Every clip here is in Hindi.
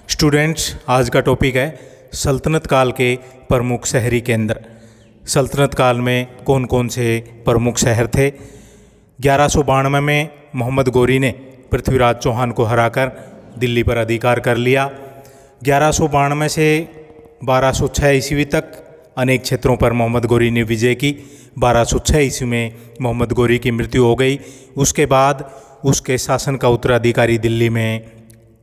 स्टूडेंट्स, आज का टॉपिक है सल्तनत काल के प्रमुख शहरी केंद्र। सल्तनत काल में कौन कौन से प्रमुख शहर थे। 1192 में मोहम्मद गोरी ने पृथ्वीराज चौहान को हराकर दिल्ली पर अधिकार कर लिया। 1192 से 1206 ईस्वी तक अनेक क्षेत्रों पर मोहम्मद गोरी ने विजय की। 1206 ईस्वी में मोहम्मद गोरी की मृत्यु हो गई। उसके बाद उसके शासन का उत्तराधिकारी दिल्ली में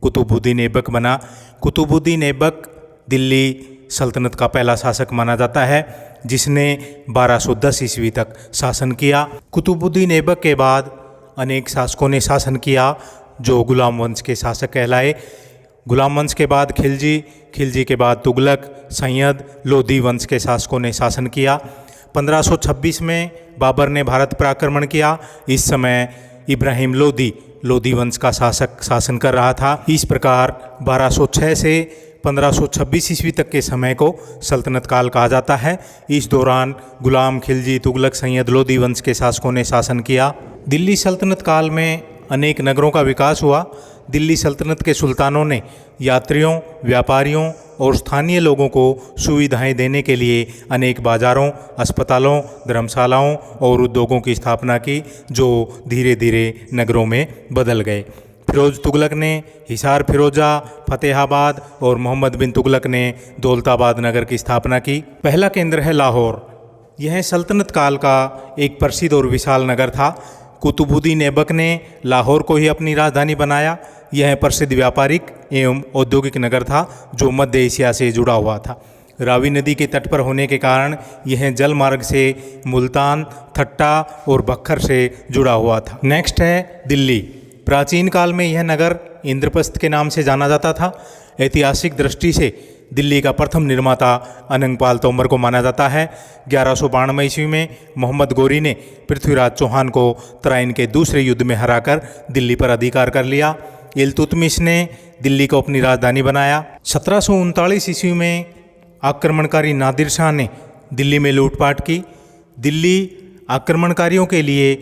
कुतुबुद्दीन ऐबक बना। कुतुबुद्दीन ऐबक दिल्ली सल्तनत का पहला शासक माना जाता है, जिसने 1210 ईस्वी तक शासन किया। कुतुबुद्दीन ऐबक के बाद अनेक शासकों ने शासन किया जो गुलाम वंश के शासक कहलाए। गुलाम वंश के बाद खिलजी, खिलजी के बाद तुगलक, सैयद, लोधी वंश के शासकों ने शासन किया। 1526 में बाबर ने भारत पर आक्रमण किया। इस समय इब्राहिम लोधी वंश का शासक शासन कर रहा था। इस प्रकार 1206 से 1526 ईस्वी तक के समय को सल्तनत काल कहा जाता है। इस दौरान गुलाम, खिलजी, तुगलक, सैयद, लोधी वंश के शासकों ने शासन किया। दिल्ली सल्तनत काल में अनेक नगरों का विकास हुआ। दिल्ली सल्तनत के सुल्तानों ने यात्रियों, व्यापारियों और स्थानीय लोगों को सुविधाएं देने के लिए अनेक बाज़ारों, अस्पतालों, धर्मशालाओं और उद्योगों की स्थापना की, जो धीरे धीरे नगरों में बदल गए। फिरोज तुगलक ने हिसार फिरोजा, फतेहाबाद और मोहम्मद बिन तुगलक ने दौलताबाद नगर की स्थापना की। पहला केंद्र है लाहौर। यह सल्तनत काल का एक प्रसिद्ध और विशाल नगर था। कुतुबुद्दीन ऐबक ने लाहौर को ही अपनी राजधानी बनाया। यह प्रसिद्ध व्यापारिक एवं औद्योगिक नगर था जो मध्य एशिया से जुड़ा हुआ था। रावी नदी के तट पर होने के कारण यह जल मार्ग से मुल्तान, थट्टा और बख्तर से जुड़ा हुआ था। नेक्स्ट है दिल्ली। प्राचीन काल में यह नगर इंद्रप्रस्थ के नाम से जाना जाता था। ऐतिहासिक दृष्टि से दिल्ली का प्रथम निर्माता अनंगपाल तोमर को माना जाता है। 1192 ईस्वी में मोहम्मद गोरी ने पृथ्वीराज चौहान को तराइन के दूसरे युद्ध में हराकर दिल्ली पर अधिकार कर लिया। इल्तुतमिश ने दिल्ली को अपनी राजधानी बनाया। 1739 ईस्वी में आक्रमणकारी नादिर शाह ने दिल्ली में लूटपाट की। दिल्ली आक्रमणकारियों के लिए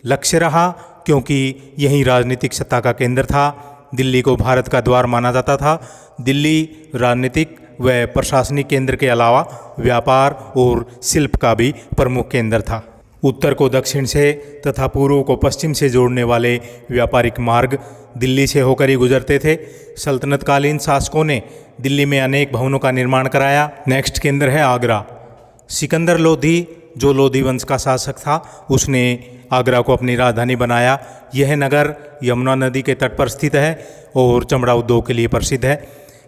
लक्ष्य रहा क्योंकि यही राजनीतिक सत्ता का केंद्र था। दिल्ली को भारत का द्वार माना जाता था। दिल्ली राजनीतिक व प्रशासनिक केंद्र के अलावा व्यापार और शिल्प का भी प्रमुख केंद्र था। उत्तर को दक्षिण से तथा पूर्व को पश्चिम से जोड़ने वाले व्यापारिक मार्ग दिल्ली से होकर ही गुजरते थे। सल्तनतकालीन शासकों ने दिल्ली में अनेक भवनों का निर्माण कराया। नेक्स्ट केंद्र है आगरा। सिकंदर लोधी, जो लोधी वंश का शासक था, उसने आगरा को अपनी राजधानी बनाया। यह नगर यमुना नदी के तट पर स्थित है और चमड़ा उद्योग के लिए प्रसिद्ध है।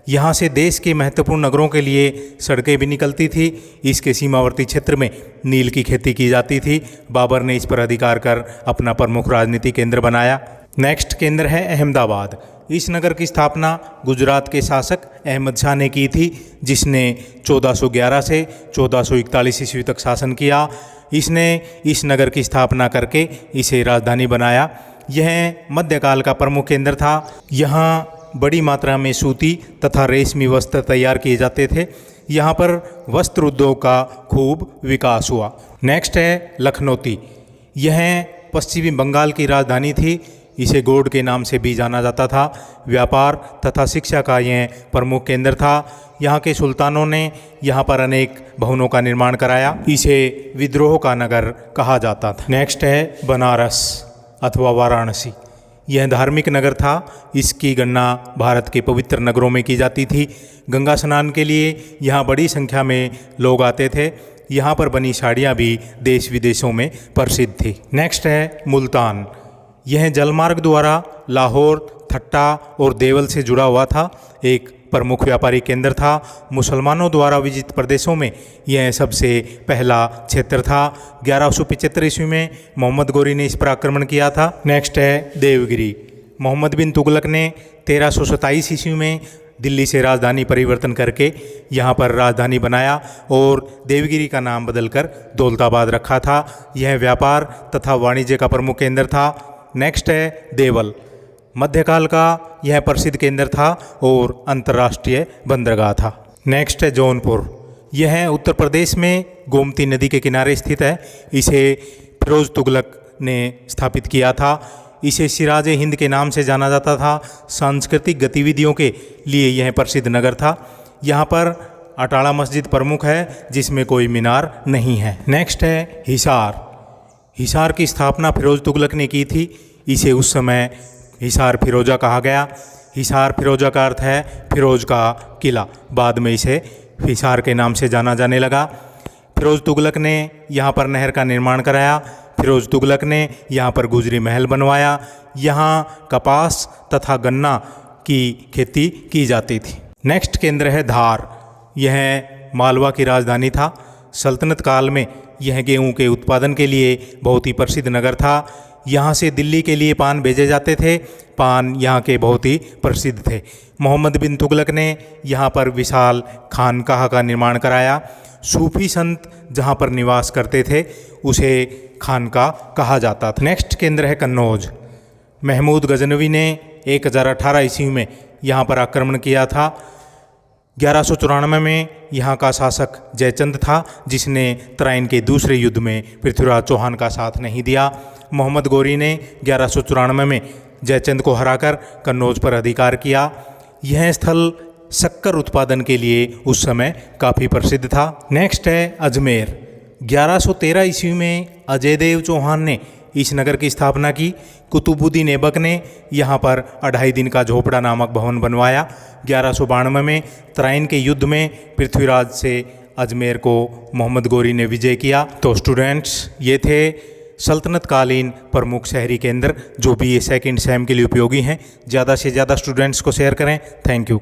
यहाँ से देश के महत्वपूर्ण नगरों के लिए सड़कें भी निकलती थी। इसके सीमावर्ती क्षेत्र में नील की खेती की जाती थी। बाबर ने इस पर अधिकार कर अपना प्रमुख राजनीतिक केंद्र बनाया। नेक्स्ट केंद्र है अहमदाबाद। इस नगर की स्थापना गुजरात के शासक अहमद शाह ने की थी, जिसने 1411 से 1441 ईस्वी तक शासन किया। इसने इस नगर की स्थापना करके इसे राजधानी बनाया। यह मध्यकाल का प्रमुख केंद्र था। यहाँ बड़ी मात्रा में सूती तथा रेशमी वस्त्र तैयार किए जाते थे। यहाँ पर वस्त्र उद्योग का खूब विकास हुआ। नेक्स्ट है लखनौती। यह पश्चिमी बंगाल की राजधानी थी। इसे गोड के नाम से भी जाना जाता था। व्यापार तथा शिक्षा का यह प्रमुख केंद्र था। यहाँ के सुल्तानों ने यहाँ पर अनेक भवनों का निर्माण कराया। इसे विद्रोह का नगर कहा जाता था। नेक्स्ट है बनारस अथवा वाराणसी। यह धार्मिक नगर था। इसकी गणना भारत के पवित्र नगरों में की जाती थी। गंगा स्नान के लिए यहाँ बड़ी संख्या में लोग आते थे। यहाँ पर बनी साड़ियाँ भी देश विदेशों में प्रसिद्ध थी। नेक्स्ट है मुल्तान। यह जलमार्ग द्वारा लाहौर, थट्टा और देवल से जुड़ा हुआ था। एक प्रमुख व्यापारिक केंद्र था। मुसलमानों द्वारा विजित प्रदेशों में यह सबसे पहला क्षेत्र था। 1175 ईस्वी में मोहम्मद गोरी ने इस पर आक्रमण किया था। नेक्स्ट है देवगिरी। मोहम्मद बिन तुगलक ने 1327 ईस्वी में दिल्ली से राजधानी परिवर्तन करके यहाँ पर राजधानी बनाया और देवगिरी का नाम बदलकर दौलताबाद रखा था। यह व्यापार तथा वाणिज्य का प्रमुख केंद्र था। नेक्स्ट है देवल। मध्यकाल का यह प्रसिद्ध केंद्र था और अंतर्राष्ट्रीय बंदरगाह था। नेक्स्ट है जौनपुर। यह उत्तर प्रदेश में गोमती नदी के किनारे स्थित है। इसे फिरोज तुगलक ने स्थापित किया था। इसे सिराज हिंद के नाम से जाना जाता था। सांस्कृतिक गतिविधियों के लिए यह प्रसिद्ध नगर था। यहाँ पर अटाला मस्जिद प्रमुख है जिसमें कोई मीनार नहीं है। नेक्स्ट है हिसार। हिसार की स्थापना फिरोज तुगलक ने की थी। इसे उस समय हिसार फिरोजा कहा गया। हिसार फिरोजा का अर्थ है फिरोज का किला। बाद में इसे हिसार के नाम से जाना जाने लगा। फिरोज तुगलक ने यहाँ पर नहर का निर्माण कराया। फिरोज तुगलक ने यहाँ पर गुजरी महल बनवाया। यहाँ कपास तथा गन्ना की खेती की जाती थी। नेक्स्ट केंद्र है धार। यह मालवा की राजधानी था। सल्तनत काल में यह गेहूं के उत्पादन के लिए बहुत ही प्रसिद्ध नगर था। यहाँ से दिल्ली के लिए पान भेजे जाते थे। पान यहाँ के बहुत ही प्रसिद्ध थे। मोहम्मद बिन तुगलक ने यहाँ पर विशाल खानकाह का निर्माण कराया। सूफी संत जहाँ पर निवास करते थे उसे खानकाह कहा जाता था। नेक्स्ट केंद्र है कन्नौज। महमूद गजनवी ने 1018 ईस्वी में यहाँ पर आक्रमण किया था। 1194 में यहाँ का शासक जयचंद था जिसने तराइन के दूसरे युद्ध में पृथ्वीराज चौहान का साथ नहीं दिया। मोहम्मद गोरी ने 1194 में जयचंद को हराकर कन्नौज पर अधिकार किया। यह स्थल शक्कर उत्पादन के लिए उस समय काफ़ी प्रसिद्ध था। नेक्स्ट है अजमेर। 1113 ईस्वी में अजय देव चौहान ने इस नगर की स्थापना की। कुतुबुद्दीन ऐबक ने यहाँ पर 2.5 दिन का झोपड़ा नामक भवन बनवाया। 1192 में तराइन के युद्ध में पृथ्वीराज से अजमेर को मोहम्मद गोरी ने विजय किया। तो स्टूडेंट्स, ये थे सल्तनत कालीन प्रमुख शहरी केंद्र जो भी ये सेकंड सेम के लिए उपयोगी हैं। ज़्यादा से ज़्यादा स्टूडेंट्स को शेयर करें। Thank you.